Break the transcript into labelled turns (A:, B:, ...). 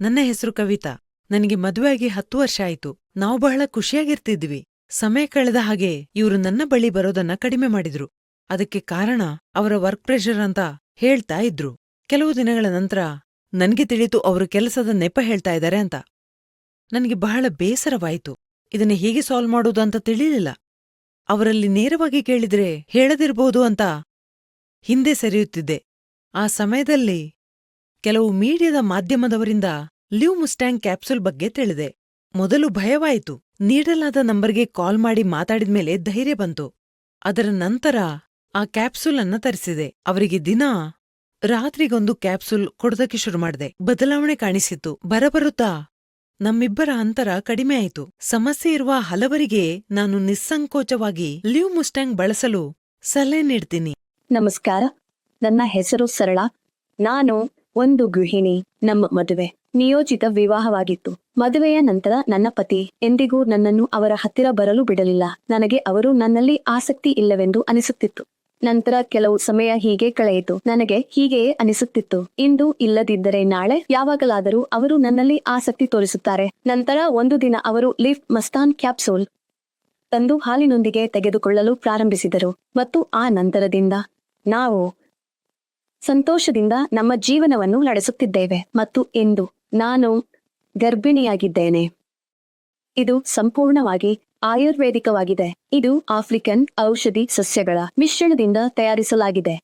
A: ನನ್ನ ಹೆಸರು ಕವಿತಾ. ನನಗೆ ಮದುವೆಯಾಗಿ 10 ವರ್ಷ ಆಯ್ತು. ನಾವು ಬಹಳ ಖುಷಿಯಾಗಿರ್ತಿದ್ವಿ. ಸಮಯ ಕಳೆದ ಹಾಗೆ ಇವ್ರು ನನ್ನ ಬಳಿ ಬರೋದನ್ನ ಕಡಿಮೆ ಮಾಡಿದ್ರು. ಅದಕ್ಕೆ ಕಾರಣ ಅವರ ವರ್ಕ್ ಪ್ರೆಷರ್ ಅಂತ ಹೇಳ್ತಾ ಇದ್ರು. ಕೆಲವು ದಿನಗಳ ನಂತರ ನನ್ಗೆ ತಿಳಿತು ಅವರು ಕೆಲಸದ ನೆಪ ಹೇಳ್ತಾ ಇದ್ದಾರೆ ಅಂತ. ನನಗೆ ಬಹಳ ಬೇಸರವಾಯಿತು. ಇದನ್ನ ಹೇಗೆ ಸಾಲ್ವ್ ಮಾಡೋದು ಅಂತ ತಿಳಿಲಿಲ್ಲ. ಅವರಲ್ಲಿ ನೇರವಾಗಿ ಕೇಳಿದ್ರೆ ಹೇಳದಿರ್ಬೋದು ಅಂತ ಹಿಂದೆ ಸರಿಯುತ್ತಿದ್ದೆ. ಆ ಸಮಯದಲ್ಲಿ ಕೆಲವು ಮೀಡಿಯಾದ ಮಾಧ್ಯಮದವರಿಂದ ಲಿವ್ ಮುಸ್ಟ್ಯಾಂಗ್ ಕ್ಯಾಪ್ಸೂಲ್ ಬಗ್ಗೆ ತಿಳಿದೆ. ಮೊದಲು ಭಯವಾಯಿತು. ನೀಡಲಾದ ನಂಬರ್ಗೆ ಕಾಲ್ ಮಾಡಿ ಮಾತಾಡಿದ್ಮೇಲೆ ಧೈರ್ಯ ಬಂತು. ಅದರ ನಂತರ ಆ ಕ್ಯಾಪ್ಸೂಲ್ ಅನ್ನ ತರಿಸಿದೆ. ಅವರಿಗೆ ದಿನಾ ರಾತ್ರಿಗೊಂದು ಕ್ಯಾಪ್ಸೂಲ್ ಕೊಡೋದಕ್ಕೆ ಶುರು ಮಾಡಿದೆ. ಬದಲಾವಣೆ ಕಾಣಿಸಿತ್ತು. ಬರಬರುತ್ತಾ ನಮ್ಮಿಬ್ಬರ ಅಂತರ ಕಡಿಮೆ ಆಯಿತು. ಸಮಸ್ಯೆ ಇರುವ ಹಲವರಿಗೆ ನಾನು ನಿಸ್ಸಂಕೋಚವಾಗಿ ಲಿವ್ ಮುಸ್ಟ್ಯಾಂಗ್ ಬಳಸಲು ಸಲಹೆ ನೀಡ್ತೀನಿ.
B: ನಮಸ್ಕಾರ, ನನ್ನ ಹೆಸರು ಸರಳ. ನಾನು ಒಂದು ಗೃಹಿಣಿ. ನಮ್ಮ ಮದುವೆ ನಿಯೋಜಿತ ವಿವಾಹವಾಗಿತ್ತು. ಮದುವೆಯ ನಂತರ ನನ್ನ ಪತಿ ಎಂದಿಗೂ ನನ್ನನ್ನು ಅವರ ಹತ್ತಿರ ಬರಲು ಬಿಡಲಿಲ್ಲ. ನನಗೆ ಅವರು ನನ್ನಲ್ಲಿ ಆಸಕ್ತಿ ಇಲ್ಲವೆಂದು ಅನಿಸುತ್ತಿತ್ತು. ನಂತರ ಕೆಲವು ಸಮಯ ಹೀಗೆ ಕಳೆಯಿತು. ನನಗೆ ಹೀಗೆಯೇ ಅನಿಸುತ್ತಿತ್ತು, ಇಂದು ಇಲ್ಲದಿದ್ದರೆ ನಾಳೆ ಯಾವಾಗಲಾದರೂ ಅವರು ನನ್ನಲ್ಲಿ ಆಸಕ್ತಿ ತೋರಿಸುತ್ತಾರೆ. ನಂತರ ಒಂದು ದಿನ ಅವರು ಲಿವ್ ಮುಸ್ಟ್ಯಾಂಗ್ ಕ್ಯಾಪ್ಸೂಲ್ ತಂದು ಹಾಲಿನೊಂದಿಗೆ ತೆಗೆದುಕೊಳ್ಳಲು ಪ್ರಾರಂಭಿಸಿದರು ಮತ್ತು ಆ ನಂತರದಿಂದ ನಾವು ಸಂತೋಷದಿಂದ ನಮ್ಮ ಜೀವನವನ್ನು ನಡೆಸುತ್ತಿದ್ದೇವೆ. ಮತ್ತು ಇಂದು ನಾನು ಗರ್ಭಿಣಿಯಾಗಿದ್ದೇನೆ. ಇದು ಸಂಪೂರ್ಣವಾಗಿ ಆಯುರ್ವೇದಿಕವಾಗಿದೆ. ಇದು ಆಫ್ರಿಕನ್ ಔಷಧಿ ಸಸ್ಯಗಳ ಮಿಶ್ರಣದಿಂದ ತಯಾರಿಸಲಾಗಿದೆ.